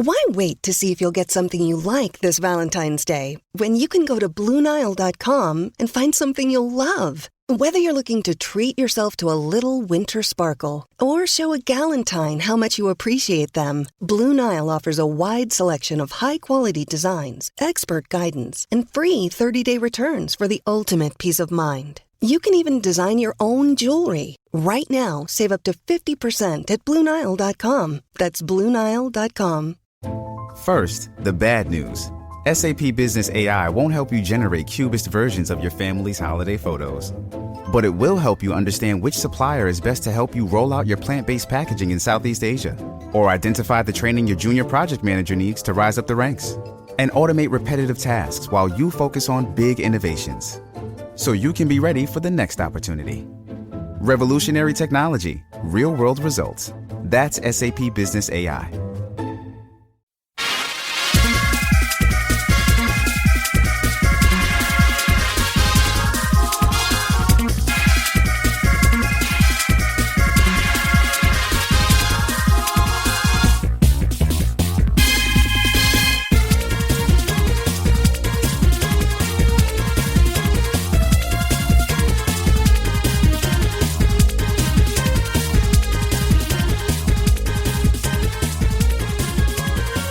Why wait to see if you'll get something you like this Valentine's Day when you can go to BlueNile.com and find something you'll love? Whether you're looking to treat yourself to a little winter sparkle or show a galentine how much you appreciate them, Blue Nile offers a wide selection of high-quality designs, expert guidance, and free 30-day returns for the ultimate peace of mind. You can even design your own jewelry. Right now, save up to 50% at BlueNile.com. That's BlueNile.com. First, the bad news. SAP Business AI won't help you generate cubist versions of your family's holiday photos. But it will help you understand which supplier is best to help you roll out your plant-based packaging in Southeast Asia, or identify the training your junior project manager needs to rise up the ranks, and automate repetitive tasks while you focus on big innovations, so you can be ready for the next opportunity. Revolutionary technology, real-world results. That's SAP Business AI.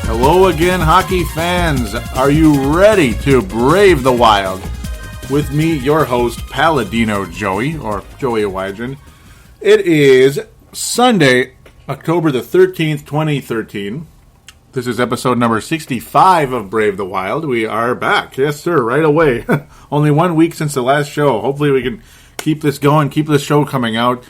Hello again, hockey fans. Are you ready to brave the wild? With me, your host, Paladino Joey, or Joey Awydren. It is Sunday, October the 13th, 2013. This is episode number 65 of Brave the Wild. We are back. Yes, sir, right away. Only 1 week since the last show. Hopefully we can keep this going, keep this show coming out.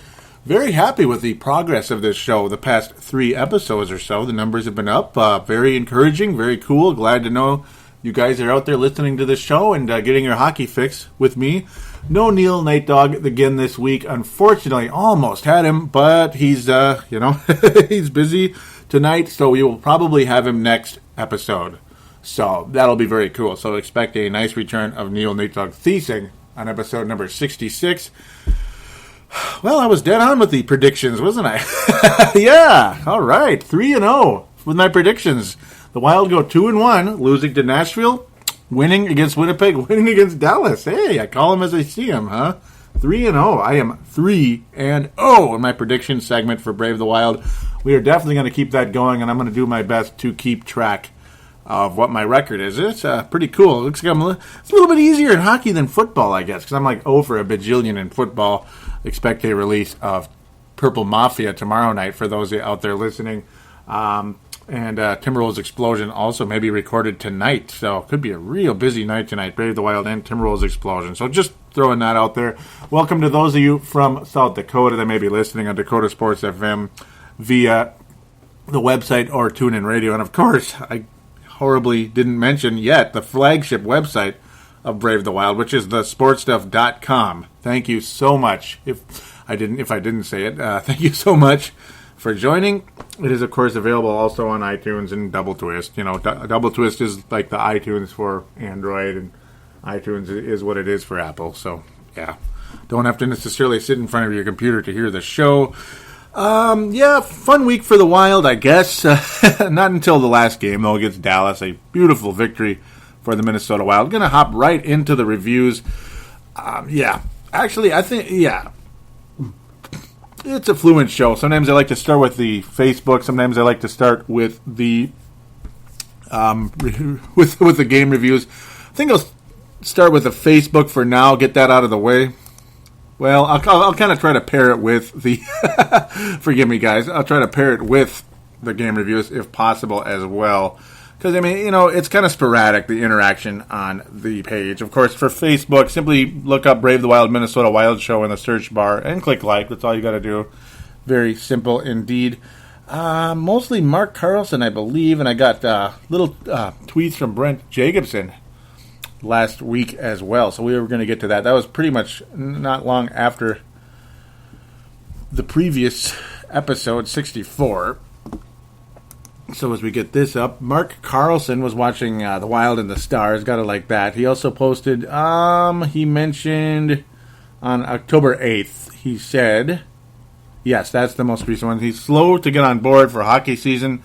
Very happy with the progress of this show the past 3 episodes or so. The numbers have been up. Very encouraging, very cool. Glad to know you guys are out there listening to this show and getting your hockey fix with me. No Neil Night Dog again this week. Unfortunately, almost had him, but he's, he's busy tonight, so we will probably have him next episode. So that'll be very cool. So expect a nice return of Neil Night Dog Thiesing on episode number 66. Well, I was dead on with the predictions, wasn't I? Yeah, all right. 3-0 with my predictions. The Wild go 2-1, losing to Nashville, winning against Winnipeg, winning against Dallas. Hey, I call them as I see them, huh? 3-0. I am 3-0 in my prediction segment for Brave the Wild. We are definitely going to keep that going, and I'm going to do my best to keep track of what my record is. It's pretty cool. It looks like it's a little bit easier in hockey than football, I guess, because I'm like 0 for a bajillion in football. Expect a release of Purple Mafia tomorrow night for those out there listening. And Timberwolves Explosion also may be recorded tonight. So it could be a real busy night tonight. Brave the Wild and Timberwolves Explosion. So just throwing that out there. Welcome to those of you from South Dakota that may be listening on Dakota Sports FM via the website or TuneIn Radio. And of course, I horribly didn't mention yet the flagship website of Brave the Wild, which is thesportstuff.com. Thank you so much. If I didn't say it, thank you so much for joining. It is, of course, available also on iTunes and Double Twist. You know, Double Twist is like the iTunes for Android, and iTunes is what it is for Apple. So, yeah, don't have to necessarily sit in front of your computer to hear the show. Fun week for the Wild, I guess. Not until the last game, though, against Dallas. A beautiful victory for the Minnesota Wild. Going to hop right into the reviews. Actually, I think, it's a fluent show. Sometimes I like to start with the Facebook. Sometimes I like to start with the with the game reviews. I think I'll start with the Facebook for now. Get that out of the way. Well, I'll kind of try to pair it with the. Forgive me, guys. I'll try to pair it with the game reviews if possible as well. Because, I mean, it's kind of sporadic, the interaction on the page. Of course, for Facebook, simply look up Brave the Wild Minnesota Wild Show in the search bar and click like. That's all you got to do. Very simple indeed. Mostly Mark Carlson, I believe, and I got little tweets from Brent Jacobson last week as well. So we were going to get to that. That was pretty much not long after the previous episode, 64. So as we get this up, Mark Carlson was watching The Wild and the Stars. Got it like that. He also posted, he mentioned on October 8th, he said, yes, that's the most recent one. He's slow to get on board for hockey season.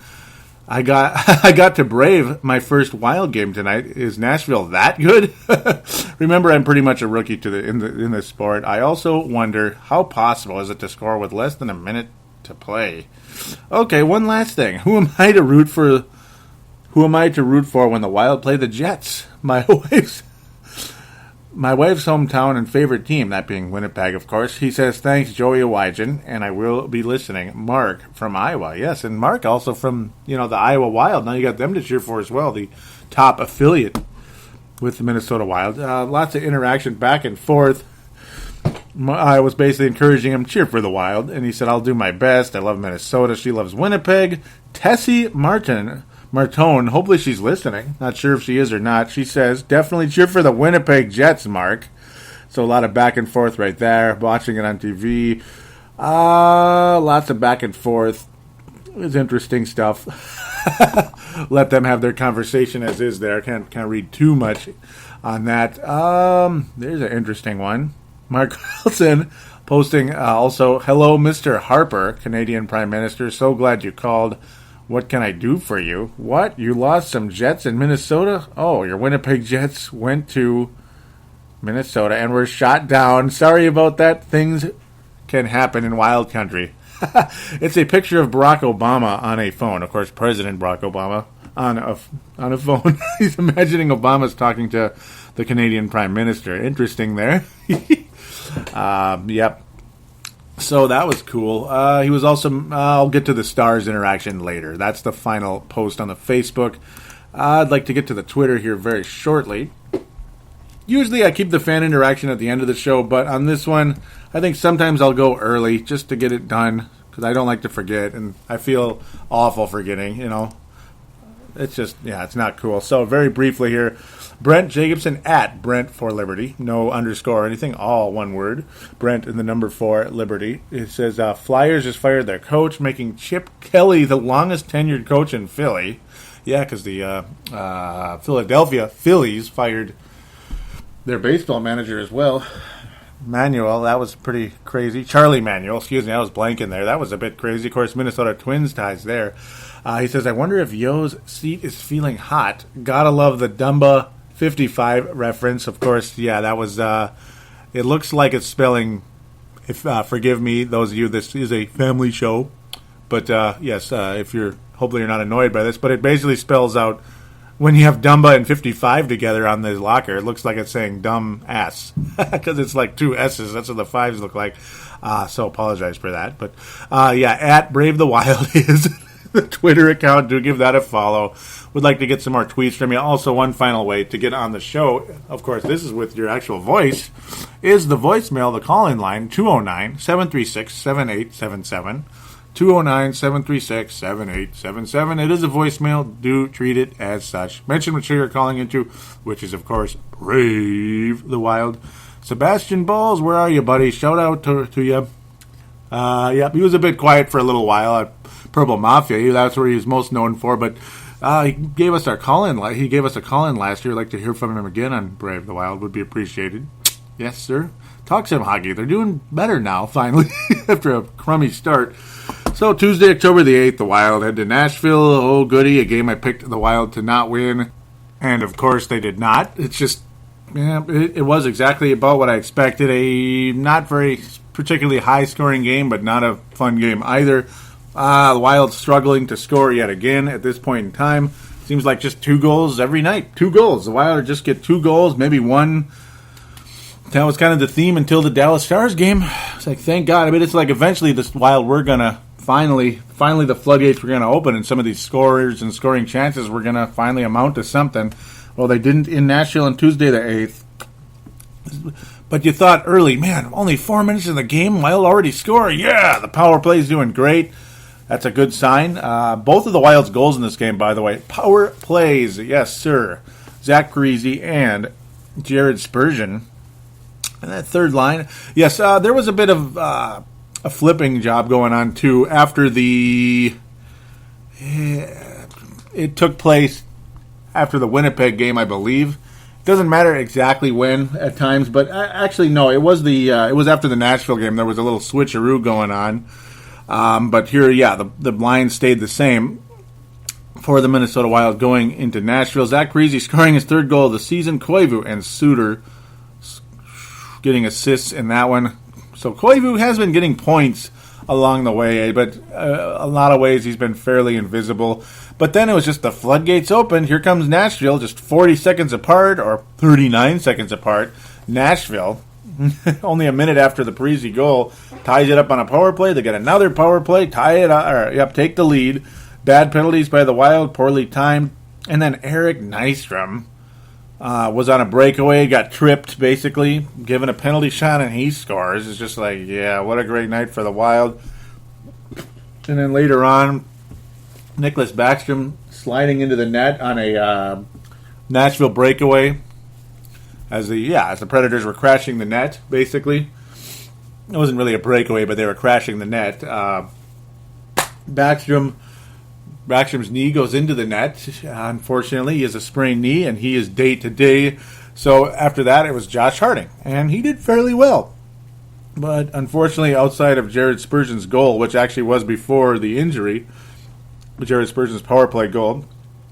I got to brave my first Wild game tonight. Is Nashville that good? Remember, I'm pretty much a rookie in this sport. I also wonder how possible is it to score with less than a minute to play. Okay, one last thing. Who am I to root for when the Wild play the Jets? My wife's hometown and favorite team, that being Winnipeg, of course. He says, thanks, Joey Awajan, and I will be listening. Mark from Iowa. Yes, and Mark also from, the Iowa Wild. Now you got them to cheer for as well, the top affiliate with the Minnesota Wild. Lots of interaction back and forth. I was basically encouraging him, cheer for the Wild, and he said, I'll do my best. I love Minnesota. She loves Winnipeg. Tessie Martone, hopefully she's listening. Not sure if she is or not. She says, definitely cheer for the Winnipeg Jets, Mark. So a lot of back and forth right there. Watching it on TV. Lots of back and forth. It's interesting stuff. Let them have their conversation as is there. Can't read too much on that. There's an interesting one. Mark Wilson posting also, hello, Mr. Harper, Canadian Prime Minister. So glad you called. What can I do for you? What? You lost some Jets in Minnesota? Oh, your Winnipeg Jets went to Minnesota and were shot down. Sorry about that. Things can happen in wild country. It's a picture of Barack Obama on a phone. Of course, President Barack Obama on a phone. He's imagining Obama's talking to the Canadian Prime Minister. Interesting there. Yep. So that was cool. He was also, I'll get to the Stars interaction later. That's the final post on the Facebook. I'd like to get to the Twitter here very shortly. Usually I keep the fan interaction at the end of the show, but on this one, I think sometimes I'll go early just to get it done because I don't like to forget, and I feel awful forgetting, It's just, it's not cool. So very briefly here, Brent Jacobson at Brent for Liberty. No underscore or anything, all one word. Brent and the number 4 Liberty. It says, Flyers just fired their coach, making Chip Kelly the longest tenured coach in Philly. Yeah, because the Philadelphia Phillies fired their baseball manager as well. Manuel, that was pretty crazy. Charlie Manuel, excuse me, I was blanking there. That was a bit crazy. Of course, Minnesota Twins ties there. He says, I wonder if Yeo's seat is feeling hot. Gotta love the Dumba 55 reference. Of course, yeah, that was, it looks like it's spelling, forgive me, those of you, this is a family show. But, yes, hopefully you're not annoyed by this, but it basically spells out, when you have Dumba and 55 together on the locker, it looks like it's saying dumb ass. Because it's like 2 S's. That's what the 5s look like. So apologize for that. But, at Brave the Wild is the Twitter account. Do give that a follow. Would like to get some more tweets from you. Also, one final way to get on the show, of course, this is with your actual voice, is the voicemail, the call-in line, 209-736-7877. 209-736-7877. It is a voicemail. Do treat it as such. Mention what you're calling into, which is, of course, Brave the Wild. Sebastian Balls, where are you, buddy? Shout out to you. He was a bit quiet for a little while at Purple Mafia. That's where he was most known for, but he gave us our call-in. He gave us a call-in last year. I'd like to hear from him again on Brave the Wild. Would be appreciated. Yes, sir. Talk some hockey. They're doing better now, finally, after a crummy start. So Tuesday, October the 8th, the Wild head to Nashville. Oh, goody, a game I picked the Wild to not win. And, of course, they did not. It's just, it was exactly about what I expected. A not very particularly high-scoring game, but not a fun game either. The Wild struggling to score yet again at this point in time. Seems like just 2 goals every night. 2 goals. The Wild just get 2 goals, maybe 1. That was kind of the theme until the Dallas Stars game. It's like, thank God. I mean, it's like eventually this Wild, we're going to finally the floodgates were going to open and some of these scorers and scoring chances were going to finally amount to something. Well, they didn't in Nashville on Tuesday the 8th. But you thought early, man, only 4 minutes in the game, Wild already score. Yeah, the power play is doing great. That's a good sign. Both of the Wild's goals in this game, by the way, power plays. Yes, sir. Zach Parise and Jared Spurgeon. And that third line, yes, there was a bit of a flipping job going on, too, after it took place after the Winnipeg game, I believe. It doesn't matter exactly when at times, but actually, no, it was after the Nashville game. There was a little switcheroo going on. But here, the line stayed the same. for the Minnesota Wild going into Nashville. Zach Parise scoring his third goal of the season. Koivu and Suter getting assists in that one. So Koivu has been getting points along the way, but a lot of ways he's been fairly invisible. But then it was just the floodgates opened. Here comes Nashville, just 40 seconds apart, or 39 seconds apart. Nashville, only a minute after the Parise goal, ties it up on a power play. They get another power play, take the lead. Bad penalties by the Wild, poorly timed. And then Eric Nystrom was on a breakaway, got tripped, basically, given a penalty shot, and he scores. It's just like, yeah, what a great night for the Wild. And then later on, Nicholas Backstrom sliding into the net on a Nashville breakaway as the Predators were crashing the net, basically. It wasn't really a breakaway, but they were crashing the net. Backstrom's knee goes into the net. Unfortunately, he has a sprained knee, and he is day-to-day. So after that, it was Josh Harding, and he did fairly well. But unfortunately, outside of Jared Spurgeon's goal, which actually was before the injury, Jared Spurgeon's power play goal,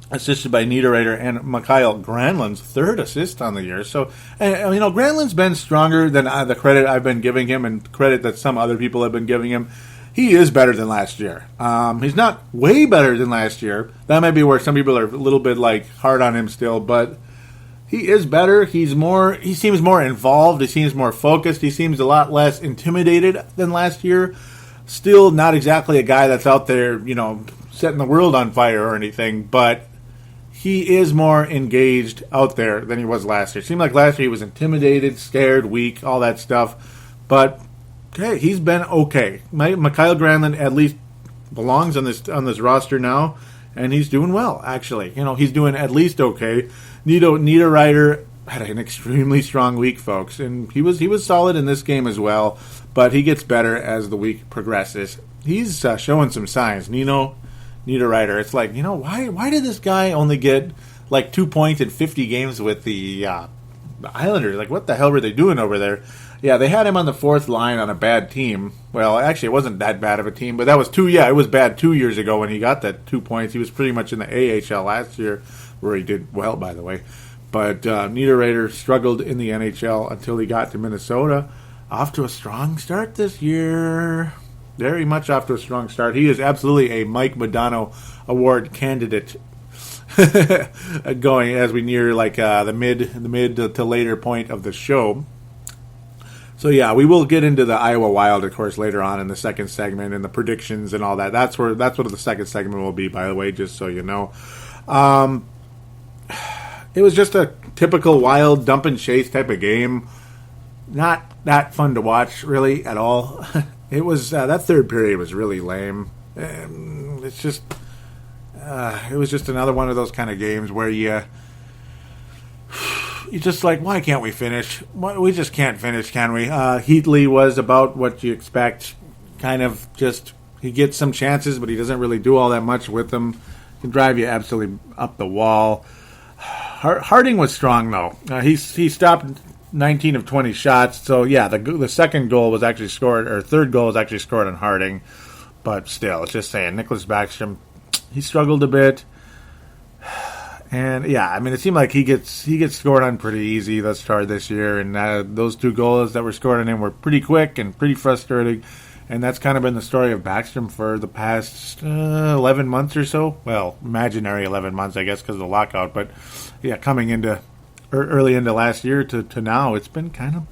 assisted by Niederreiter and Mikael Granlund's third assist on the year. So, Granlund's been stronger than the credit I've been giving him and credit that some other people have been giving him. He is better than last year. He's not way better than last year. That might be where some people are a little bit hard on him still, but he is better. He seems more involved. He seems more focused. He seems a lot less intimidated than last year. Still not exactly a guy that's out there, setting the world on fire or anything, but he is more engaged out there than he was last year. It seemed like last year he was intimidated, scared, weak, all that stuff. But okay, he's been okay. Mikael Granlund at least belongs on this roster now, and he's doing well, actually. He's doing at least okay. Niederreiter had an extremely strong week, folks, and he was solid in this game as well, but he gets better as the week progresses. He's showing some signs. Niederreiter, it's like, why did this guy only get 2 points in 50 games with the Islanders? What the hell were they doing over there? Yeah, they had him on the fourth line on a bad team. Well, actually, it wasn't that bad of a team, but that was it was bad 2 years ago when he got that 2 points. He was pretty much in the AHL last year, where he did well, by the way. But Niederreiter struggled in the NHL until he got to Minnesota. Off to a strong start this year. Very much off to a strong start. He is absolutely a Mike Modano Award candidate going as we near the mid to later point of the show. So yeah, we will get into the Iowa Wild, of course, later on in the second segment and the predictions and all that. That's what the second segment will be, by the way, just so you know. It was just a typical Wild dump and chase type of game. Not that fun to watch, really, at all. It was that third period was really lame. It was just another one of those kind of games where you just why can't we finish? We just can't finish, can we? Heatley was about what you expect. Kind of just he gets some chances, but he doesn't really do all that much with them. He can drive you absolutely up the wall. Harding was strong though. He stopped 19 of 20 shots. So yeah, the second goal was actually scored, or third goal was actually scored on Harding. But still, it's just saying, Nicholas Backstrom, he struggled a bit. And yeah, it seemed like he gets scored on pretty easy thus far this year, and those two goals that were scored on him were pretty quick and pretty frustrating. And that's kind of been the story of Backstrom for the past 11 months or so. Well, imaginary 11 months, I guess, because of the lockout. But yeah, coming into early into last year to now, it's been kind of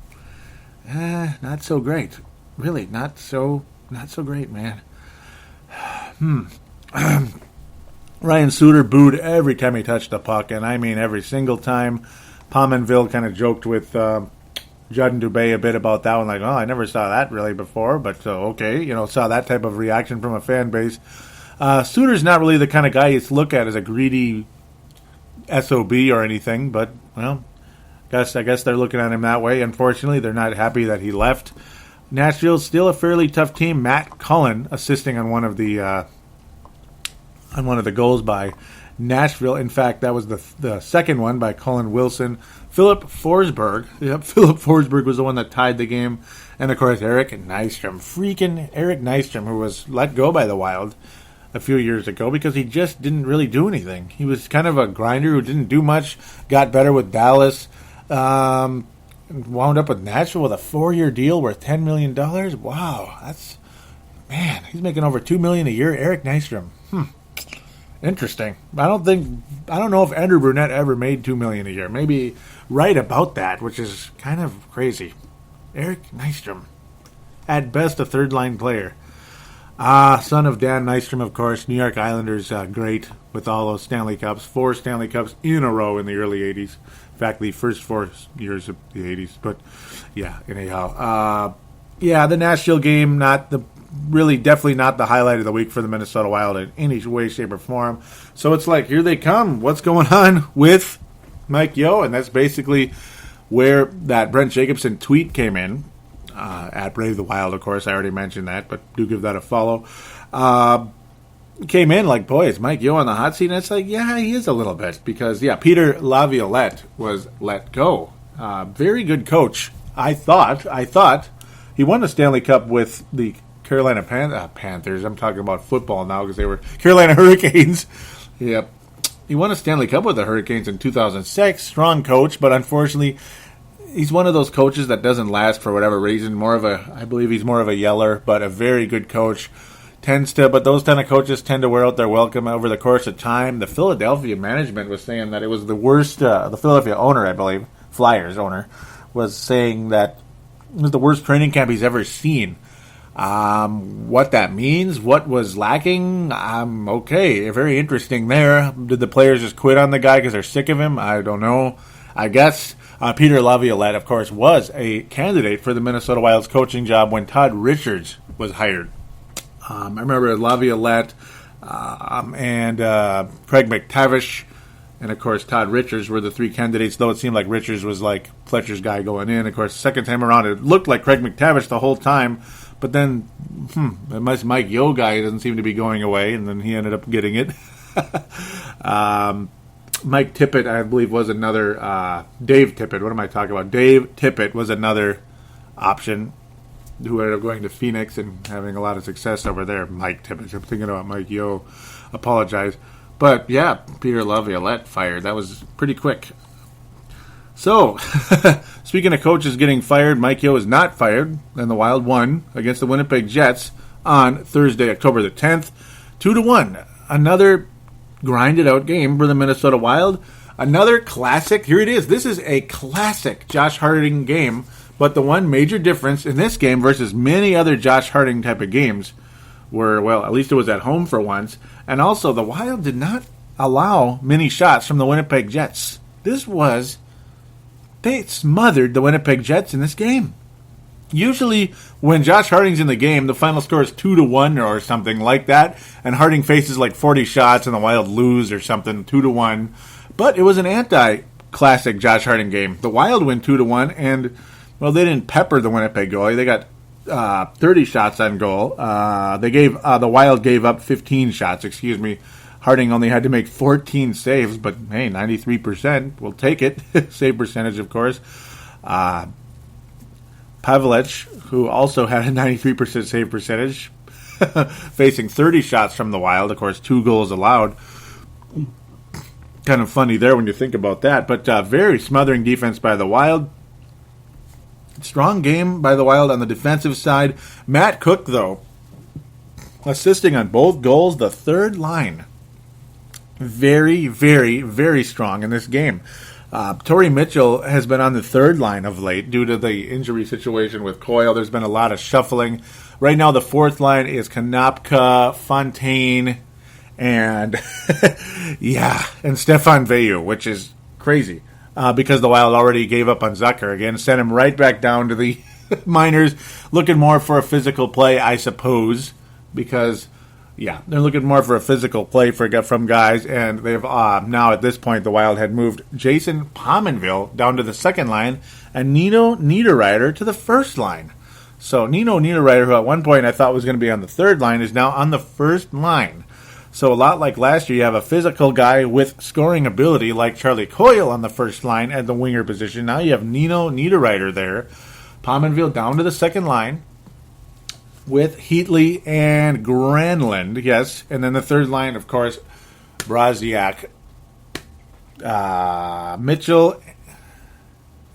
not so great. Really, not so great, man. Ryan Suter booed every time he touched the puck, and I mean every single time. Pominville kind of joked with Judd and Dubé a bit about that one, like, oh, I never saw that really before, but okay, saw that type of reaction from a fan base. Suter's not really the kind of guy you look at as a greedy SOB or anything, but, well, I guess they're looking at him that way. Unfortunately, they're not happy that he left. Nashville's still a fairly tough team. Matt Cullen assisting on one of the goals by Nashville. In fact, that was the second one by Colin Wilson. Philip Forsberg. Yep, Philip Forsberg was the one that tied the game. And, of course, Eric Nystrom. Freaking Eric Nystrom, who was let go by the Wild. a few years ago because he just didn't really do anything. He was kind of a grinder who didn't do much, got better with Dallas, wound up with Nashville with a 4-year deal worth $10 million. Wow, he's making over $2 million a year. Eric Nystrom. Interesting. I don't know if Andrew Brunette ever made $2 million a year. Maybe right about that, which is kind of crazy. Eric Nystrom, at best a third-line player. Son of Dan Nystrom, of course. New York Islanders, great with all those Stanley Cups. 4 Stanley Cups in a row in the early 80s. In fact, the first 4 years of the 80s. But, yeah, anyhow. The Nashville game, definitely not the highlight of the week for the Minnesota Wild in any way, shape, or form. So it's like, here they come. What's going on with Mike Yeo? And that's basically where that Brent Jacobson tweet came in. At Brave the Wild, of course. I already mentioned that, but do give that a follow. Came in like, boy, is Mike Yeo on the hot seat? And it's like, yeah, he is a little bit. Because, Peter Laviolette was let go. Very good coach. I thought he won the Stanley Cup with the Carolina Panthers. I'm talking about football now because they were Carolina Hurricanes. Yep. He won a Stanley Cup with the Hurricanes in 2006. Strong coach, but unfortunately, he's one of those coaches that doesn't last for whatever reason. I believe he's more of a yeller, but a very good coach. But those kind of coaches tend to wear out their welcome over the course of time. The Philadelphia management was saying that it was the worst. The Philadelphia owner, I believe, Flyers owner, was saying that it was the worst training camp he's ever seen. What that means, what was lacking, okay, very interesting there. Did the players just quit on the guy because they're sick of him? I don't know. I guess Peter Laviolette, of course, was a candidate for the Minnesota Wild's coaching job when Todd Richards was hired. I remember Laviolette and Craig McTavish and, of course, Todd Richards were the 3 candidates, though it seemed like Richards was like Fletcher's guy going in. Of course, the second time around, it looked like Craig McTavish the whole time, but then this Mike Yeo guy doesn't seem to be going away, and then he ended up getting it. Mike Tippett, I believe, was another. Dave Tippett, what am I talking about? Dave Tippett was another option who ended up going to Phoenix and having a lot of success over there. Mike Tippett. I'm thinking about Mike Yeo. Apologize. But, yeah, Peter Laviolette fired. That was pretty quick. So, speaking of coaches getting fired, Mike Yeo is not fired, and the Wild won against the Winnipeg Jets on Thursday, October the 10th, 2-1. Another grinded out game for the Minnesota Wild. Another classic. Here it is. This is a classic Josh Harding game, but the one major difference in this game versus many other Josh Harding type of games were, well, at least it was at home for once, and also the Wild did not allow many shots from the Winnipeg Jets. They smothered the Winnipeg Jets in this game. Usually, when Josh Harding's in the game, the final score is 2-1 or something like that, and Harding faces like 40 shots and the Wild lose or something, 2-1. But it was an anti-classic Josh Harding game. The Wild win 2-1, and, well, they didn't pepper the Winnipeg goalie. They got 30 shots on goal. The Wild gave up 15 shots, Harding only had to make 14 saves, but, hey, 93%. We'll take it. Save percentage, of course. Pavelec, who also had a 93% save percentage, facing 30 shots from the Wild. Of course, 2 goals allowed. Kind of funny there when you think about that. But very smothering defense by the Wild. Strong game by the Wild on the defensive side. Matt Cook, though, assisting on both goals. The third line, very, very, very strong in this game. Torrey Mitchell has been on the third line of late due to the injury situation with Coyle. There's been a lot of shuffling. Right now, the fourth line is Konopka, Fontaine, and and Stefan Veilleux, which is crazy because the Wild already gave up on Zucker again, sent him right back down to the minors, looking more for a physical play, I suppose, because they're looking more for a physical play from guys, and they've now at this point the Wild had moved Jason Pominville down to the second line and Nino Niederreiter to the first line. So Nino Niederreiter, who at one point I thought was going to be on the third line, is now on the first line. So a lot like last year, you have a physical guy with scoring ability like Charlie Coyle on the first line at the winger position. Now you have Nino Niederreiter there. Pominville down to the second line. with Heatley and Granlund, yes. And then the third line, of course, Braziak, Mitchell,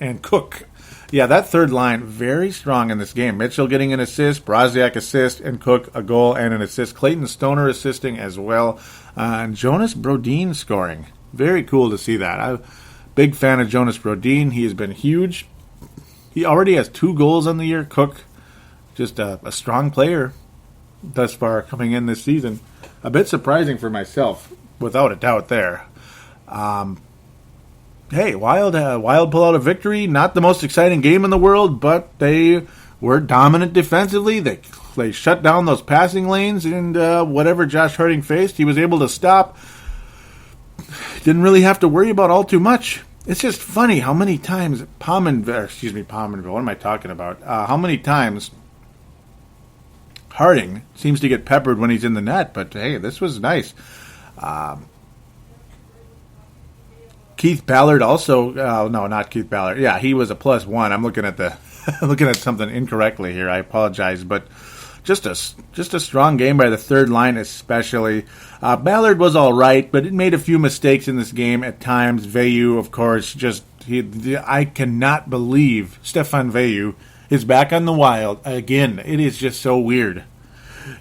and Cook. Yeah, that third line, very strong in this game. Mitchell getting an assist, Braziak assist, and Cook a goal and an assist. Clayton Stoner assisting as well. And Jonas Brodin scoring. Very cool to see that. I'm a big fan of Jonas Brodin. He has been huge. He already has 2 goals on the year. Cook, just a strong player thus far coming in this season. A bit surprising for myself, without a doubt there. Hey, Wild pull out a victory. Not the most exciting game in the world, but they were dominant defensively. They shut down those passing lanes, and whatever Josh Harding faced, he was able to stop. Didn't really have to worry about all too much. It's just funny how many times Pominville, what am I talking about? How many times Harding seems to get peppered when he's in the net, but hey, this was nice. Keith Ballard also, no, not Keith Ballard. Yeah, he was a +1. I'm looking at looking at something incorrectly here. I apologize, but just a strong game by the third line, especially. Ballard was all right, but it made a few mistakes in this game at times. Veilleux, of course, I cannot believe Stefan Veilleux is back on the Wild again. It is just so weird.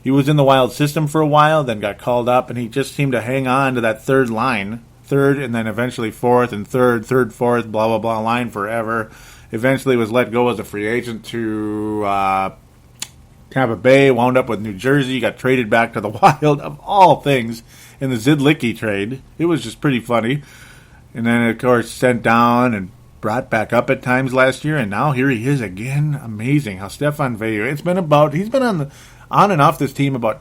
He was in the Wild system for a while, then got called up, and he just seemed to hang on to that third line. Third, and then eventually fourth, and third, fourth, blah, blah, blah, line forever. Eventually was let go as a free agent to Tampa Bay, wound up with New Jersey, got traded back to the Wild, of all things, in the Zidlicki trade. It was just pretty funny. And then, of course, sent down and brought back up at times last year, and now here he is again. Amazing how Stefan Veilleux, he's been on and off this team over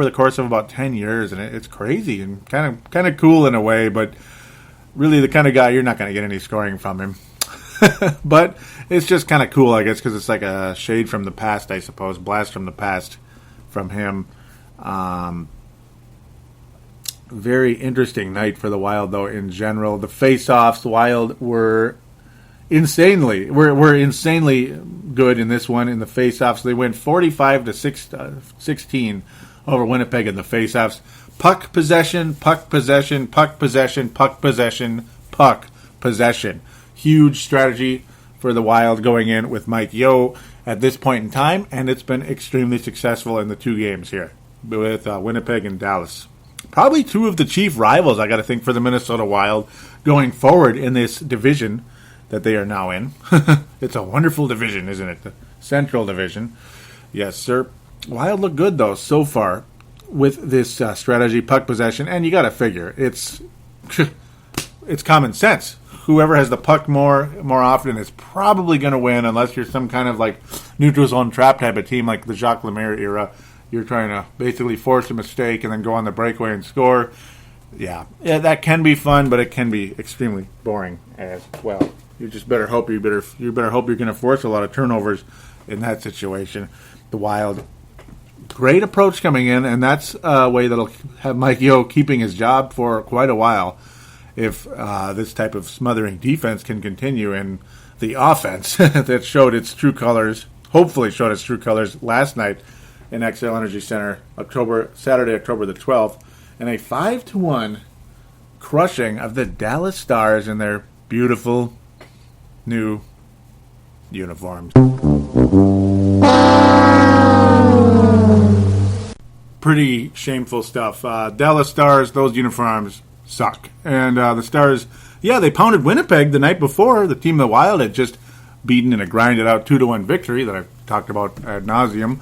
the course of about 10 years, and it's crazy and kind of cool in a way, but really the kind of guy you're not going to get any scoring from him. But it's just kind of cool, I guess, because it's like a shade from the past, I suppose, blast from the past from him. Very interesting night for the Wild, though, in general. The face-offs, the Wild were insanely good in this one in the face-offs. They went 45-16 over Winnipeg in the face-offs. Puck possession, puck possession, puck possession, puck possession, puck possession. Huge strategy for the Wild going in with Mike Yeo at this point in time, and it's been extremely successful in the 2 games here with Winnipeg and Dallas. Probably 2 of the chief rivals, I got to think, for the Minnesota Wild going forward in this division that they are now in. It's a wonderful division, isn't it? The Central Division. Yes, sir. Wild look good, though, so far with this strategy, puck possession. And you got to figure, it's common sense. Whoever has the puck more often is probably going to win, unless you're some kind of like neutral zone trap type of team like the Jacques Lemaire era. You're trying to basically force a mistake and then go on the breakaway and score. Yeah, that can be fun, but it can be extremely boring as well. You just better hope you better hope you're going to force a lot of turnovers in that situation. The Wild, great approach coming in, and that's a way that'll have Mike Yeo keeping his job for quite a while. If this type of smothering defense can continue, and the offense that showed its true colors, hopefully showed its true colors last night in XL Energy Center, Saturday, October the 12th, and a 5-1 crushing of the Dallas Stars in their beautiful new uniforms. Pretty shameful stuff. Dallas Stars, those uniforms suck. And the Stars, they pounded Winnipeg the night before. The team the Wild had just beaten in a grinded-out 2-1 victory that I've talked about ad nauseum.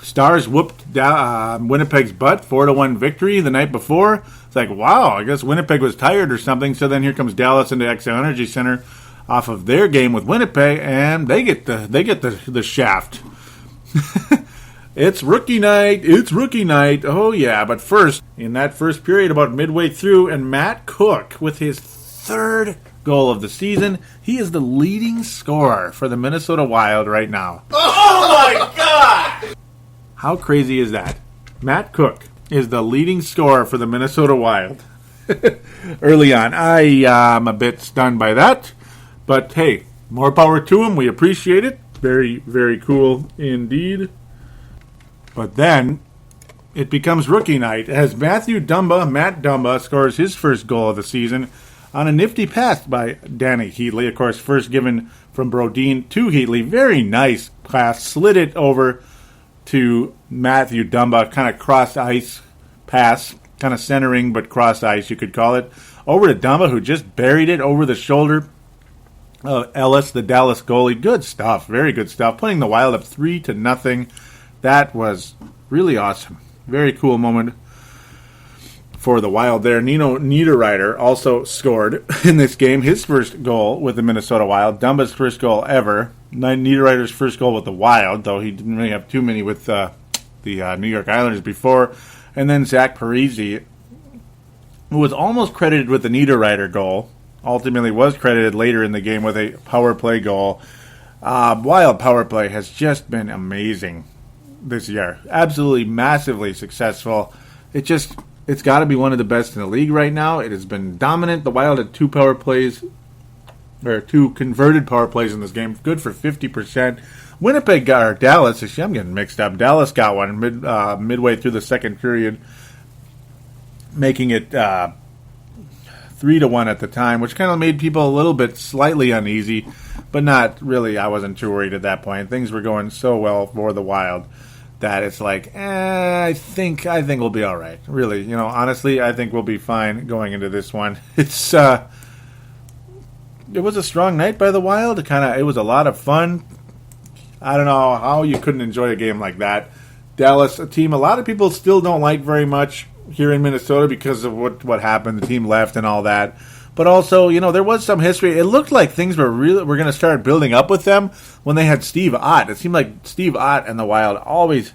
Stars whooped Winnipeg's butt, 4-1 victory the night before. It's like, wow, I guess Winnipeg was tired or something. So then here comes Dallas into XL Energy Center off of their game with Winnipeg, and they get the shaft. It's rookie night. Oh, yeah. But first, in that first period, about midway through, and Matt Cook with his 3rd goal of the season. He is the leading scorer for the Minnesota Wild right now. Oh, my God! How crazy is that? Matt Cook is the leading scorer for the Minnesota Wild. Early on. I am a bit stunned by that. But, hey, more power to him. We appreciate it. Very, very cool indeed. But then it becomes rookie night as Matt Dumba, scores his first goal of the season on a nifty pass by Danny Heatley. Of course, first given from Brodin to Heatley. Very nice pass. Slid it over to Matthew Dumba. Kind of cross-ice pass. Kind of centering, but cross-ice, you could call it. Over to Dumba, who just buried it over the shoulder of Ellis, the Dallas goalie. Good stuff. Very good stuff. Putting the Wild up 3-0. That was really awesome. Very cool moment for the Wild there. Nino Niederreiter also scored in this game. His first goal with the Minnesota Wild. Dumba's first goal ever. Niederreiter's first goal with the Wild, though he didn't really have too many with the New York Islanders before. And then Zach Parise, who was almost credited with the Niederreiter goal, ultimately was credited later in the game with a power play goal. Wild power play has just been amazing this year. Absolutely massively successful. It's got to be one of the best in the league right now. It has been dominant. The Wild had 2 power plays, or 2 converted power plays in this game. Good for 50%. Winnipeg got, or Dallas, actually I'm getting mixed up. Dallas got one midway through the second period, making it 3-1 at the time, which kind of made people a little bit slightly uneasy, but not really. I wasn't too worried at that point. Things were going so well for the Wild that it's like, I think we'll be all right. Really, honestly, I think we'll be fine going into this one. It was a strong night by the Wild. It was a lot of fun. I don't know how you couldn't enjoy a game like that. Dallas, a team a lot of people still don't like very much here in Minnesota because of what happened. The team left and all that. But also, there was some history. It looked like things were going to start building up with them when they had Steve Ott. It seemed like Steve Ott and the Wild always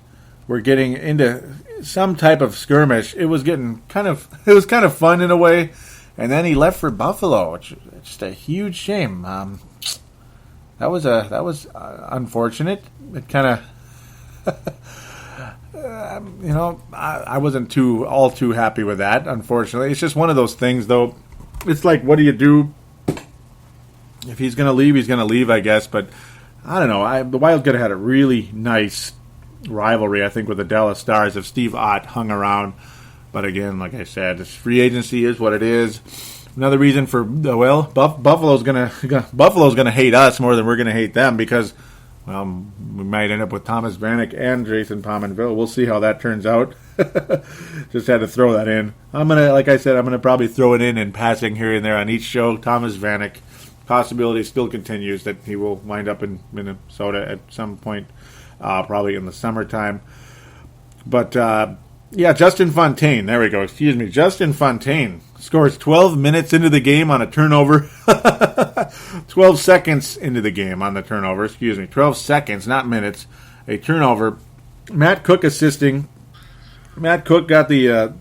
were getting into some type of skirmish. It was kind of fun in a way. And then he left for Buffalo, which is just a huge shame. That was unfortunate. It kind of, I wasn't too happy with that. Unfortunately, it's just one of those things, though. It's like, what do you do? If he's going to leave, he's going to leave, I guess. But I don't know. The Wild could have had a really nice rivalry, I think, with the Dallas Stars if Steve Ott hung around. But again, like I said, this free agency is what it is. Another reason for Buffalo's gonna hate us more than we're gonna hate them because, well, we might end up with Thomas Vanek and Jason Pominville. We'll see how that turns out. Just had to throw that in. I'm gonna probably throw it in passing here and there on each show. Thomas Vanek, possibility still continues that he will wind up in Minnesota at some point, probably in the summertime. But Justin Fontaine. There we go. Excuse me, Justin Fontaine scores 12 minutes into the game on a turnover. 12 seconds into the game on the turnover. 12 seconds, not minutes. A turnover. Matt Cook assisting. Matt Cook got the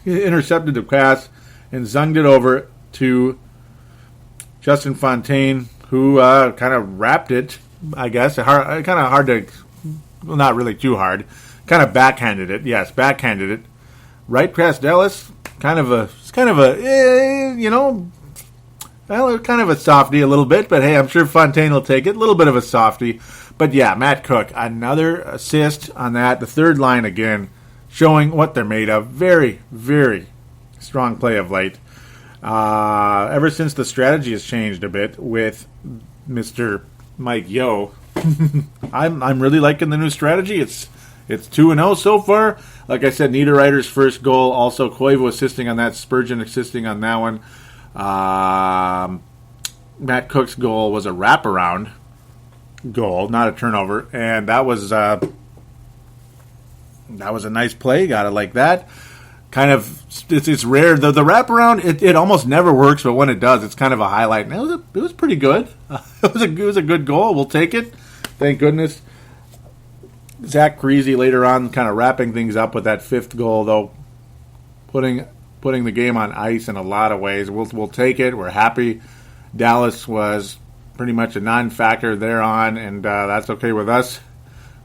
intercepted the pass and zunged it over to Justin Fontaine, who kind of wrapped it, I guess. Kind of hard to, well, not really too hard. Kind of backhanded it. Yes, backhanded it. Right past Dallas. Kind of a softie a little bit, but hey, I'm sure Fontaine will take it. A little bit of a softie. But yeah, Matt Cook, another assist on that. The third line again, showing what they're made of. Very, very strong play of late. Ever since the strategy has changed a bit with Mr. Mike Yeo, I'm really liking the new strategy. It's 2-0 so far. Like I said, Niederreiter's first goal. Also, Koivu assisting on that. Spurgeon assisting on that one. Matt Cook's goal was a wraparound goal, not a turnover. And that was a nice play. Got it like that. Kind of, it's rare. The wraparound, it almost never works, but when it does, it's kind of a highlight. And it was pretty good. It was a good goal. We'll take it. Thank goodness. Zach Parise later on kind of wrapping things up with that fifth goal, though, putting the game on ice in a lot of ways. We'll take it. We're happy. Dallas was pretty much a non-factor thereon, and that's okay with us.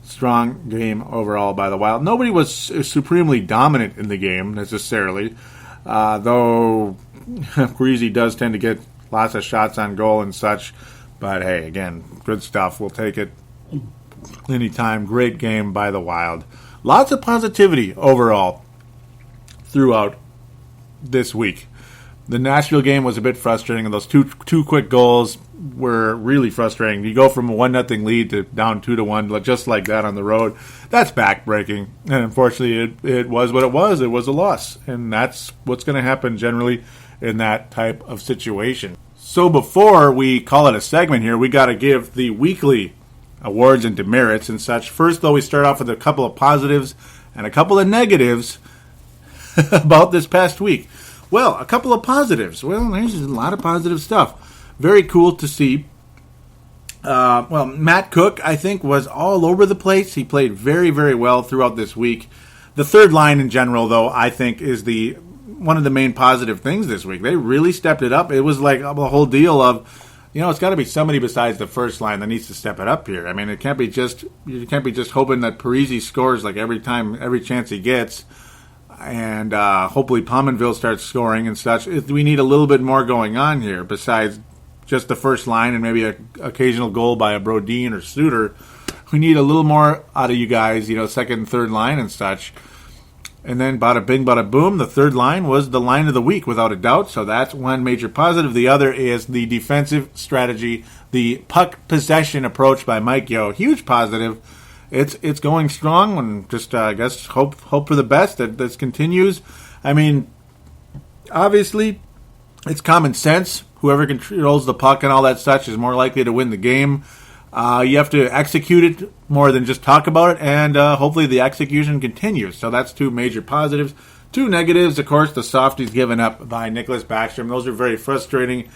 Strong game overall by the Wild. Nobody was supremely dominant in the game, necessarily, though Parise does tend to get lots of shots on goal and such. But hey, again, good stuff. We'll take it anytime. Great game by the Wild. Lots of positivity overall throughout this week. The Nashville game was a bit frustrating, and those two quick goals were really frustrating. You go from a 1-0 lead to down 2-1, just like that on the road. That's backbreaking, and unfortunately, it was what it was. It was a loss, and that's what's going to happen generally in that type of situation. So before we call it a segment here, we got to give the weekly awards and demerits and such. First, though, we start off with a couple of positives and a couple of negatives about this past week. Well, a couple of positives. Well, there's a lot of positive stuff. Very cool to see. Matt Cook, I think, was all over the place. He played very, very well throughout this week. The third line in general, though, I think is one of the main positive things this week. They really stepped it up. It was like a whole deal of, it's got to be somebody besides the first line that needs to step it up here. I mean, you can't be just hoping that Parise scores like every chance he gets. And hopefully Pominville starts scoring and such. We need a little bit more going on here besides just the first line and maybe an occasional goal by a Brodin or Suter. We need a little more out of you guys, second and third line and such. And then bada bing, bada boom, the third line was the line of the week without a doubt. So that's one major positive. The other is the defensive strategy, the puck possession approach by Mike Yeo. Huge positive. It's going strong, and just I guess hope for the best that this continues. I mean, obviously, it's common sense. Whoever controls the puck and all that such is more likely to win the game. You have to execute it more than just talk about it, and hopefully the execution continues. So that's two major positives. Two negatives, of course, the softies given up by Nicholas Backstrom. Those are very frustrating.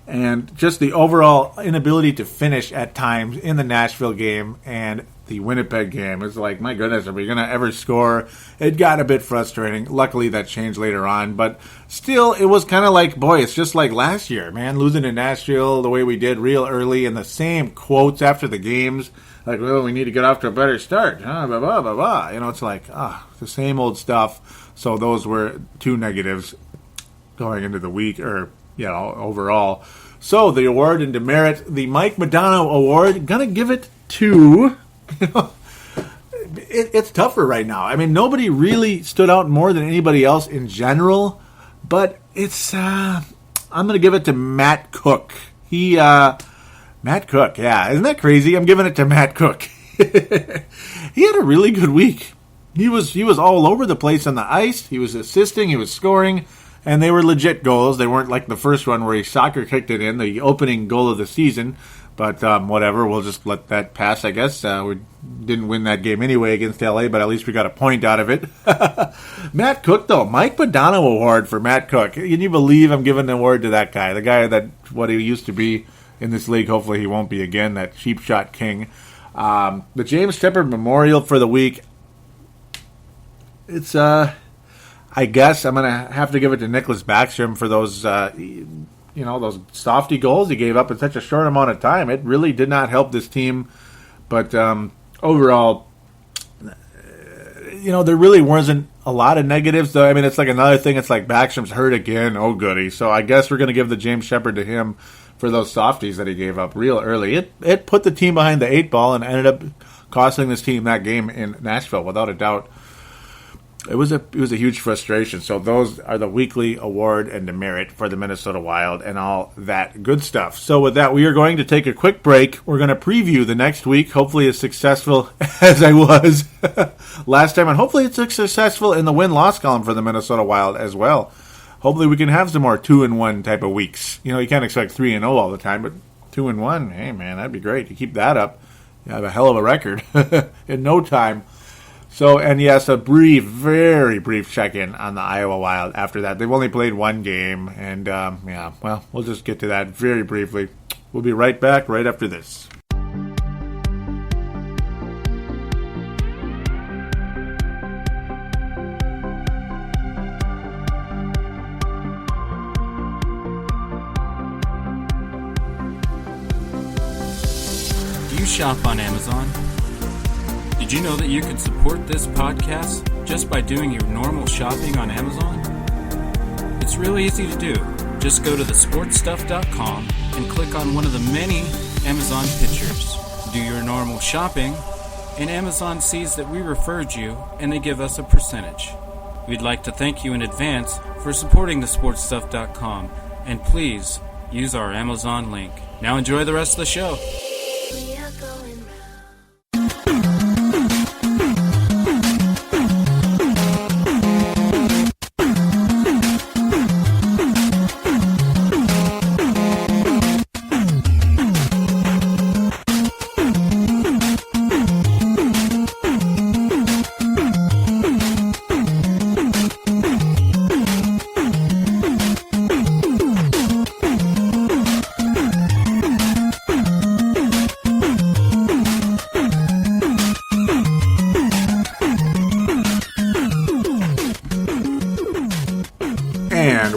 And just the overall inability to finish at times in the Nashville game and the Winnipeg game. It's like, my goodness, are we going to ever score? It got a bit frustrating. Luckily, that changed later on. But still, it was kind of like, boy, it's just like last year, man. Losing to Nashville the way we did real early and the same quotes after the games. Like, well, we need to get off to a better start. Blah, blah, blah, blah. It's like, the same old stuff. So those were two negatives going into the week, or, overall. So the award and demerit, the Mike Modano Award, gonna give it to... it's tougher right now. I mean, nobody really stood out more than anybody else in general, but it's I'm gonna give it to Matt Cook. Matt Cook, yeah, isn't that crazy? I'm giving it to Matt Cook. He had a really good week. He was all over the place on the ice. He was assisting, he was scoring, and they were legit goals. They weren't like the first one where he soccer kicked it in, the opening goal of the season. But whatever, we'll just let that pass, I guess. We didn't win that game anyway against LA, but at least we got a point out of it. Matt Cook, though. Mike Modano Award for Matt Cook. Can you believe I'm giving an award to that guy? The guy that, what he used to be in this league, hopefully he won't be again, that cheap shot king. The James Shepard Memorial for the week. It's, I guess I'm going to have to give it to Nicholas Backstrom for those... those softy goals he gave up in such a short amount of time. It really did not help this team. But overall, there really wasn't a lot of negatives, though. I mean, it's like another thing. It's like Backstrom's hurt again. Oh, goody. So I guess we're going to give the James Shepard to him for those softies that he gave up real early. It put the team behind the 8 ball and ended up costing this team that game in Nashville, without a doubt. It was a huge frustration. So those are the weekly award and demerit for the Minnesota Wild and all that good stuff. So with that, we are going to take a quick break. We're going to preview the next week, hopefully as successful as I was last time. And hopefully it's successful in the win-loss column for the Minnesota Wild as well. Hopefully we can have some more 2-1 type of weeks. You can't expect 3-0 all the time, but 2-1, hey man, that'd be great. You keep that up, you have a hell of a record in no time. So, and yes, a very brief check-in on the Iowa Wild after that. They've only played one game, and we'll just get to that very briefly. We'll be right back right after this. Do you shop on Amazon? Did you know that you can support this podcast just by doing your normal shopping on Amazon? It's really easy to do. Just go to thesportstuff.com and click on one of the many Amazon Pictures. Do your normal shopping, and Amazon sees that we referred you, and they give us a percentage. We'd like to thank you in advance for supporting thesportstuff.com, and please use our Amazon link. Now enjoy the rest of the show. We are going round.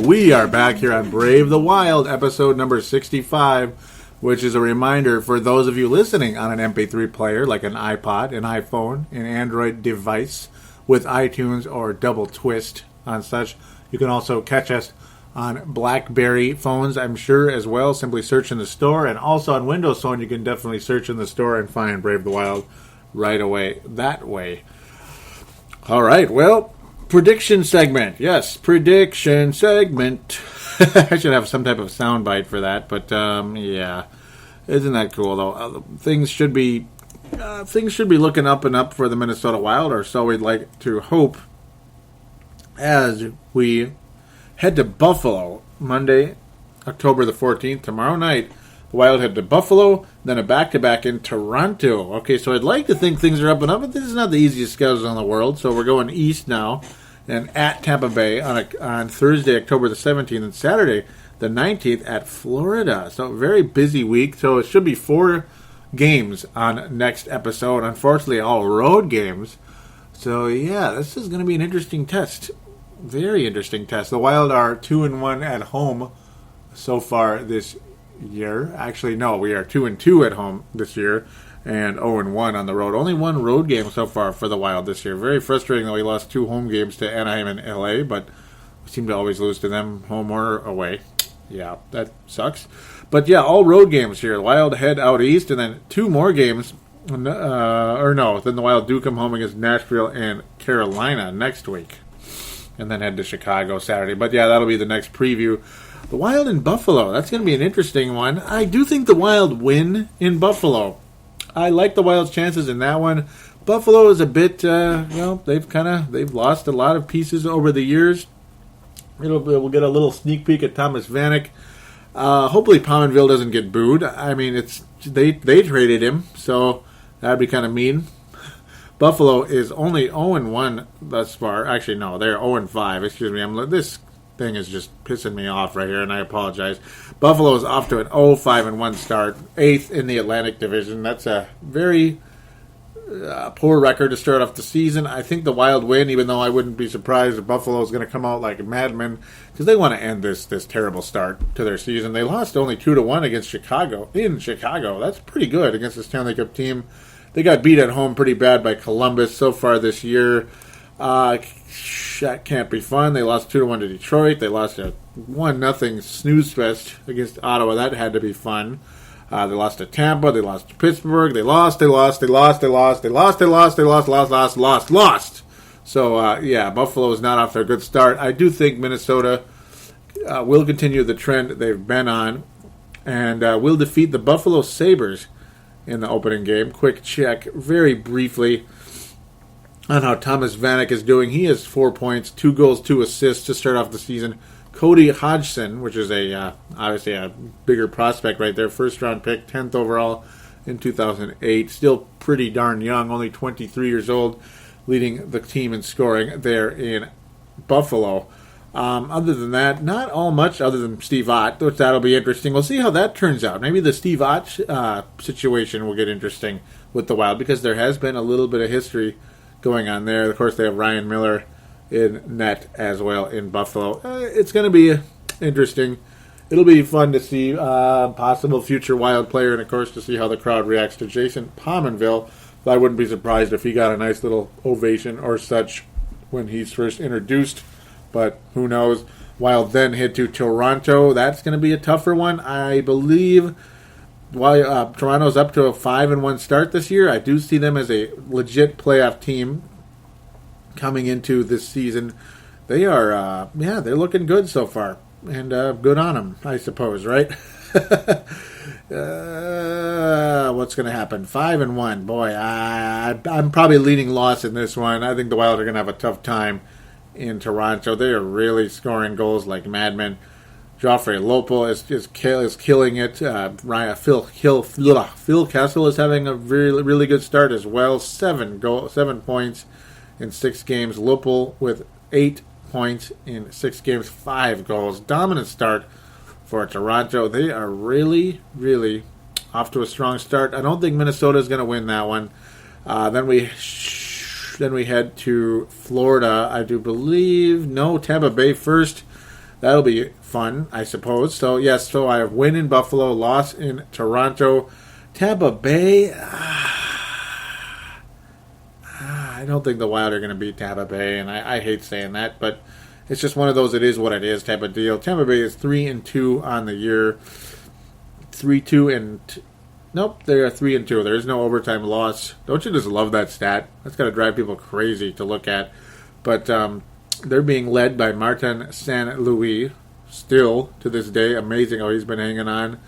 We are back here on Brave the Wild, episode number 65, which is a reminder for those of you listening on an MP3 player like an iPod, an iPhone, an Android device with iTunes or Double Twist on such. You can also catch us on BlackBerry phones, I'm sure, as well. Simply search in the store. And also on Windows Phone, you can definitely search in the store and find Brave the Wild right away that way. All right, well, prediction segment. Yes, prediction segment. I should have some type of soundbite for that, but yeah, isn't that cool though? Things should be looking up and up for the Minnesota Wild, or so we'd like to hope, as we head to Buffalo Monday, October the 14th, tomorrow night. The Wild head to Buffalo, then a back-to-back in Toronto. Okay, so I'd like to think things are up and up, but this is not the easiest schedule in the world, so we're going east now. And at Tampa Bay on Thursday, October the 17th, and Saturday, the 19th, at Florida. So, very busy week. So, it should be 4 games on next episode. Unfortunately, all road games. So, yeah, this is going to be an interesting test. Very interesting test. The Wild are 2-1 at home so far this year. Actually, no, we are 2-2 at home this year. And 0-1 on the road. Only one road game so far for the Wild this year. Very frustrating that we lost 2 home games to Anaheim and LA, but we seem to always lose to them, home or away. Yeah, that sucks. But yeah, all road games here. The Wild head out east, and then 2 more games. Then the Wild do come home against Nashville and Carolina next week. And then head to Chicago Saturday. But yeah, that'll be the next preview. The Wild in Buffalo. That's going to be an interesting one. I do think the Wild win in Buffalo. I like the Wild's chances in that one. Buffalo is a bit, they've lost a lot of pieces over the years. We'll get a little sneak peek at Thomas Vanek. Hopefully Pominville doesn't get booed. I mean, they traded him, so that'd be kind of mean. Buffalo is only 0-1 thus far. Actually, no, they're 0-5. Excuse me. This thing is just pissing me off right here, and I apologize. Buffalo is off to an 0-5-1 start, 8th in the Atlantic Division. That's a very poor record to start off the season. I think the Wild win, even though I wouldn't be surprised if Buffalo is going to come out like madmen, because they want to end this terrible start to their season. They lost only 2-1 against Chicago. In Chicago, that's pretty good against the Stanley Cup team. They got beat at home pretty bad by Columbus so far this year. That can't be fun. They lost 2-1 to Detroit. They lost a 1-0 snooze fest against Ottawa. That had to be fun. They lost to Tampa. They lost to Pittsburgh. They lost. So, yeah, Buffalo is not off to a good start. I do think Minnesota will continue the trend they've been on and will defeat the Buffalo Sabres in the opening game. Quick check, very briefly, on how Thomas Vanek is doing. He has 4 points, 2 goals, 2 assists to start off the season. Cody Hodgson, which is obviously a bigger prospect right there, first-round pick, 10th overall in 2008. Still pretty darn young, only 23 years old, leading the team in scoring there in Buffalo. Other than that, not all much other than Steve Ott, which that'll be interesting. We'll see how that turns out. Maybe the Steve Ott situation will get interesting with the Wild, because there has been a little bit of history going on there. Of course, they have Ryan Miller in net as well in Buffalo. It's going to be interesting. It'll be fun to see possible future Wild player, and of course to see how the crowd reacts to Jason Pominville. I wouldn't be surprised if he got a nice little ovation or such when he's first introduced, but who knows. Wild then head to Toronto. That's going to be a tougher one. I believe while Toronto's up to a 5-1 start this year, I do see them as a legit playoff team coming into this season. They are, they're looking good so far, and good on them, I suppose, right? What's going to happen? 5-1, boy. I'm probably leaning loss in this one. I think the Wild are going to have a tough time in Toronto. They are really scoring goals like madmen. Joffrey Lopel is killing it. Phil Kessel is having a really, really good start as well. 7 points in 6 games. Lopel with 8 points in 6 games, 5 goals. Dominant start for Toronto. They are really, really off to a strong start. I don't think Minnesota is going to win that one. Then we head to Florida, I do believe. No, Tampa Bay first. That'll be fun, I suppose. So, yes, I have win in Buffalo, loss in Toronto. Tampa Bay, I don't think the Wild are going to beat Tampa Bay, and I hate saying that, but it's just one of those it is what it is type of deal. Tampa Bay is 3-2 on the year. 3-2 and... Nope, they are 3-2. There is no overtime loss. Don't you just love that stat? That's got to drive people crazy to look at. But they're being led by Martin St. Louis still to this day. Amazing how he's been hanging on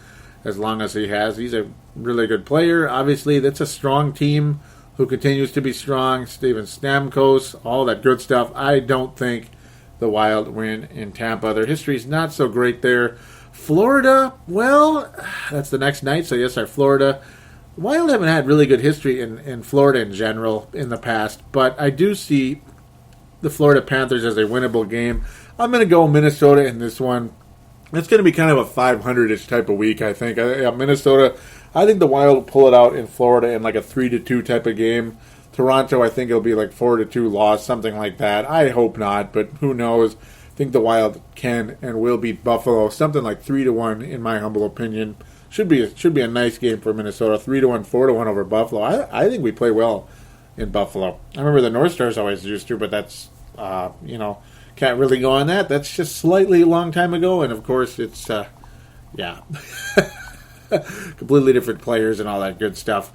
as long as he has. He's a really good player. Obviously, that's a strong team who continues to be strong. Steven Stamkos, all that good stuff. I don't think the Wild win in Tampa. Their history is not so great there. Florida, well, that's the next night, so yes, our Florida. Wild haven't had really good history in Florida in general in the past, but I do see the Florida Panthers as a winnable game. I'm going to go Minnesota in this one. It's going to be kind of a 500-ish type of week, I think. Minnesota, I think the Wild will pull it out in Florida in like a 3-2 type of game. Toronto, I think it'll be like 4-2 loss, something like that. I hope not, but who knows. I think the Wild can and will beat Buffalo, something like 3-1 in my humble opinion. Should be a nice game for Minnesota. 3-1, 4-1 over Buffalo. I think we play well in Buffalo. I remember the North Stars always used to, but that's can't really go on that. That's just slightly a long time ago, and of course it's completely different players and all that good stuff.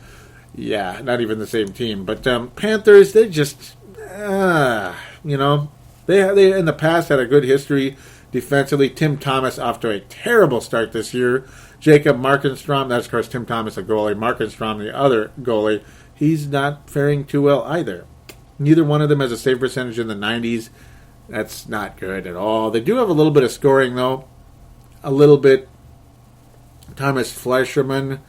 Yeah, not even the same team. But Panthers, they just They in the past had a good history defensively. Tim Thomas off to a terrible start this year. Jacob Markenstrom, that's of course Tim Thomas, a goalie. Markenstrom, the other goalie. He's not faring too well either. Neither one of them has a save percentage in the 90s. That's not good at all. They do have a little bit of scoring, though. A little bit. Thomas Fleischerman,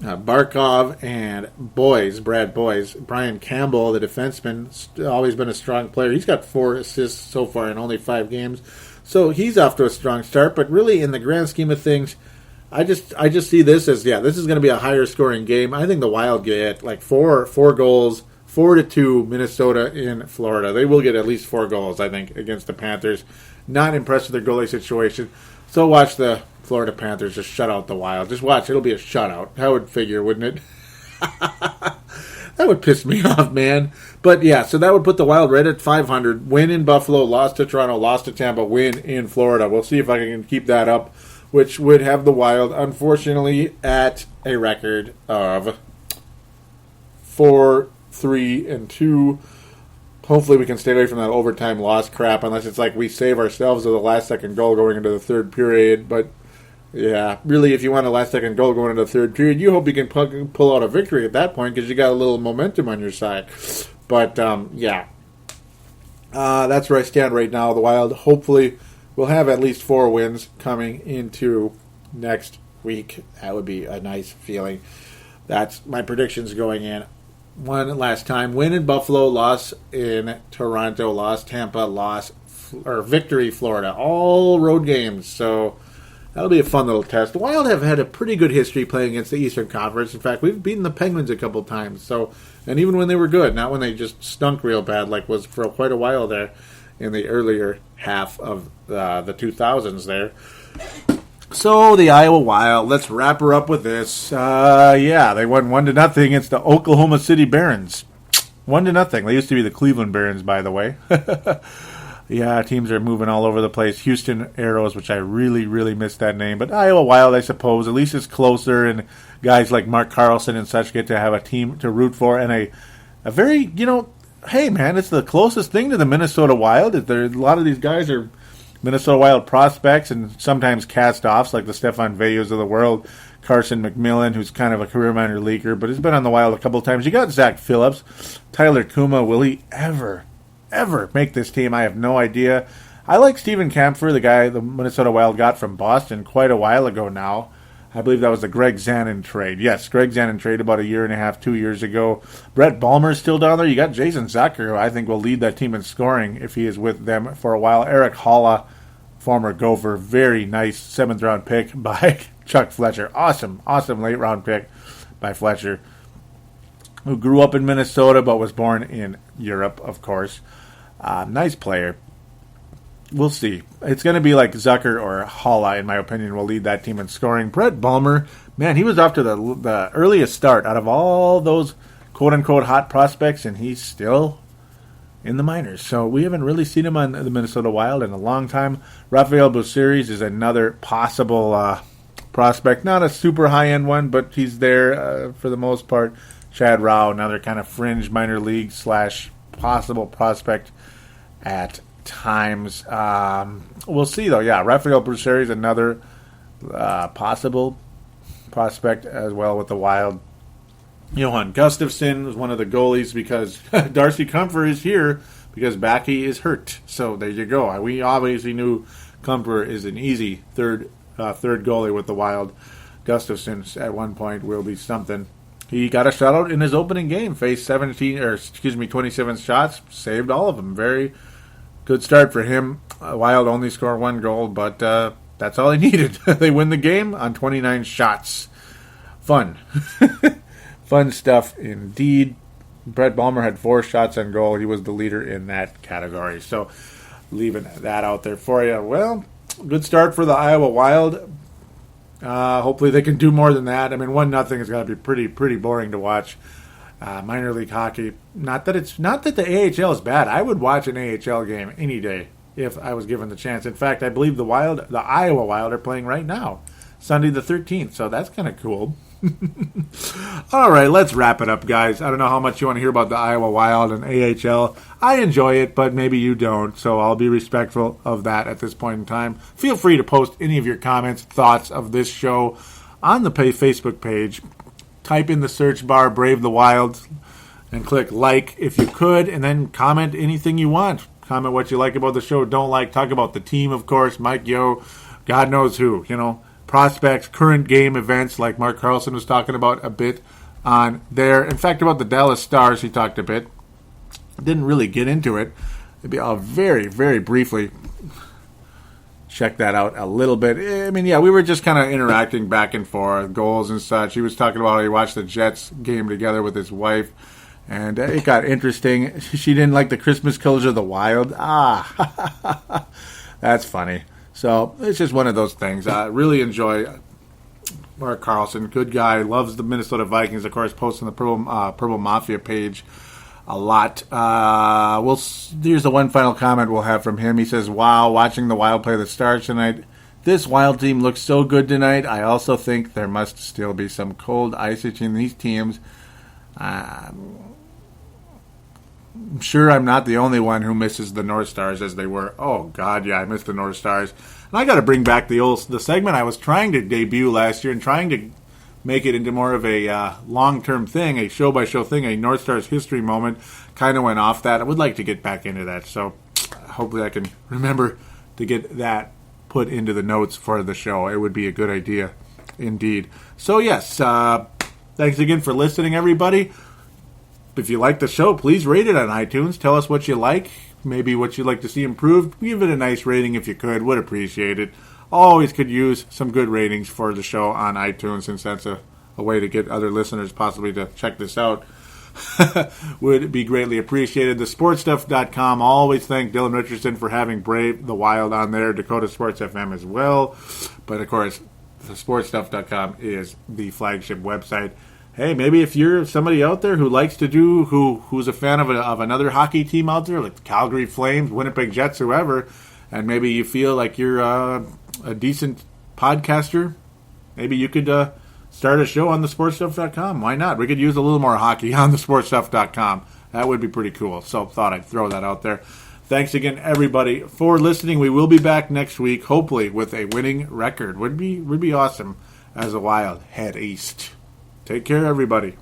Barkov, and Brad Boyes. Brian Campbell, the defenseman, always been a strong player. He's got 4 assists so far in only 5 games. So he's off to a strong start. But really, in the grand scheme of things, I just see this as, this is going to be a higher scoring game. I think the Wild get like 4 goals, 4-2 Minnesota in Florida. They will get at least 4 goals, I think, against the Panthers. Not impressed with their goalie situation. So watch the Florida Panthers just shut out the Wild. Just watch. It'll be a shutout. That would figure, wouldn't it? That would piss me off, man. But yeah, so that would put the Wild right at 500. Win in Buffalo, loss to Toronto, loss to Tampa, win in Florida. We'll see if I can keep that up, which would have the Wild, unfortunately, at a record of 4-3-2. Hopefully we can stay away from that overtime loss crap, unless it's like we save ourselves with a last-second goal going into the third period. But, yeah, really, if you want a last-second goal going into the third period, you hope you can pull out a victory at that point because you got a little momentum on your side. But, that's where I stand right now. The Wild hopefully will have at least 4 wins coming into next week. That would be a nice feeling. That's my predictions going in. One last time. Win in Buffalo, loss in Toronto, loss Tampa, victory Florida. All road games. So that'll be a fun little test. The Wild have had a pretty good history playing against the Eastern Conference. In fact, we've beaten the Penguins a couple times. So, and even when they were good, not when they just stunk real bad, like was for quite a while there in the earlier half of the 2000s there. So, the Iowa Wild, let's wrap her up with this. They won 1-0 against the Oklahoma City Barons. 1-0. They used to be the Cleveland Barons, by the way. Yeah, teams are moving all over the place. Houston Aeros, which I really, really missed that name. But Iowa Wild, I suppose. At least it's closer, and guys like Mark Carlson and such get to have a team to root for. And a very, hey, man, it's the closest thing to the Minnesota Wild. A lot of these guys are Minnesota Wild prospects and sometimes cast-offs, like the Stefan Veillos of the world. Carson McMillan, who's kind of a career minor leaguer, but has been on the Wild a couple of times. You got Zach Phillips. Tyler Kuma, will he ever make this team? I have no idea. I like Steven Kampfer, the guy the Minnesota Wild got from Boston quite a while ago now. I believe that was the Greg Zanin trade. Yes, Greg Zanin trade about a year and a half, 2 years ago. Brett Ballmer's still down there. You got Jason Zucker, who I think will lead that team in scoring if he is with them for a while. Eric Halla, former Gopher, very nice 7th-round pick by Chuck Fletcher. Awesome late-round pick by Fletcher, who grew up in Minnesota but was born in Europe, of course. Nice player. We'll see. It's going to be like Zucker or Halla, in my opinion, will lead that team in scoring. Brett Ballmer, man, he was off to the earliest start out of all those quote-unquote hot prospects, and he's still in the minors. So we haven't really seen him on the Minnesota Wild in a long time. Rafael Buceris is another possible prospect. Not a super high-end one, but he's there for the most part. Chad Rao, another kind of fringe minor league / possible prospect at times. We'll see, though. Yeah, Rafael Buceris, another possible prospect as well with the Wild. Johan Gustafsson was one of the goalies because Darcy Comfer is here because Backey is hurt. So there you go. We obviously knew Comfer is an easy third goalie with the Wild. Gustafsson at one point will be something. He got a shutout in his opening game, faced 27 shots, saved all of them. Very good start for him. Wild only scored 1 goal, but that's all he needed. They win the game on 29 shots. Fun. Fun stuff indeed. Brett Ballmer had 4 shots on goal. He was the leader in that category. So leaving that out there for you. Well, good start for the Iowa Wild. Hopefully they can do more than that. I mean, 1-0 is going to be pretty boring to watch. Minor league hockey. Not that the AHL is bad. I would watch an AHL game any day if I was given the chance. In fact, I believe the Iowa Wild are playing right now, Sunday the 13th. So that's kind of cool. All right, let's wrap it up, guys. I don't know how much you want to hear about the Iowa Wild and AHL. I enjoy it, but maybe you don't, so I'll be respectful of that at this point in time. Feel free to post any of your comments, thoughts of this show on the Facebook page. Type in the search bar, Brave the Wild, and click like if you could, and then comment anything you want. Comment what you like about the show, don't like. Talk about the team, of course, Mike Yeo, God knows who, prospects, current game events like Mark Carlson was talking about a bit on there. In fact, about the Dallas Stars, he talked a bit. Didn't really get into it. I'll very, very briefly check that out a little bit. I mean, yeah, we were just kind of interacting back and forth, goals and such. He was talking about how he watched the Jets game together with his wife, and it got interesting. She didn't like the Christmas colors of the Wild. That's funny. So it's just one of those things. I really enjoy Mark Carlson. Good guy. Loves the Minnesota Vikings. Of course, posting the Purple Mafia page a lot. Here's the one final comment we'll have from him. He says, wow, watching the Wild play the Stars tonight. This Wild team looks so good tonight. I also think there must still be some cold ice between these teams. I'm sure I'm not the only one who misses the North Stars as they were. Oh, God, yeah, I miss the North Stars. And I got to bring back the segment I was trying to debut last year and trying to make it into more of a long-term thing, a show-by-show thing, a North Stars history moment. Kind of went off that. I would like to get back into that, so hopefully I can remember to get that put into the notes for the show. It would be a good idea indeed. So, yes, thanks again for listening, everybody. If you like the show, please rate it on iTunes. Tell us what you like, maybe what you'd like to see improved. Give it a nice rating if you could. Would appreciate it. Always could use some good ratings for the show on iTunes, since that's a way to get other listeners possibly to check this out. Would be greatly appreciated. TheSportsStuff.com. Always thank Dylan Richardson for having Brave the Wild on there. Dakota Sports FM as well. But, of course, TheSportsStuff.com is the flagship website. hey, maybe if you're somebody out there who likes to do, who's a fan of another hockey team out there, like the Calgary Flames, Winnipeg Jets, whoever, and maybe you feel like you're a decent podcaster, maybe you could start a show on thesportstuff.com. Why not? We could use a little more hockey on thesportstuff.com. That would be pretty cool. So thought I'd throw that out there. Thanks again, everybody, for listening. We will be back next week, hopefully with a winning record. Would be awesome as the Wild head east. Take care, everybody.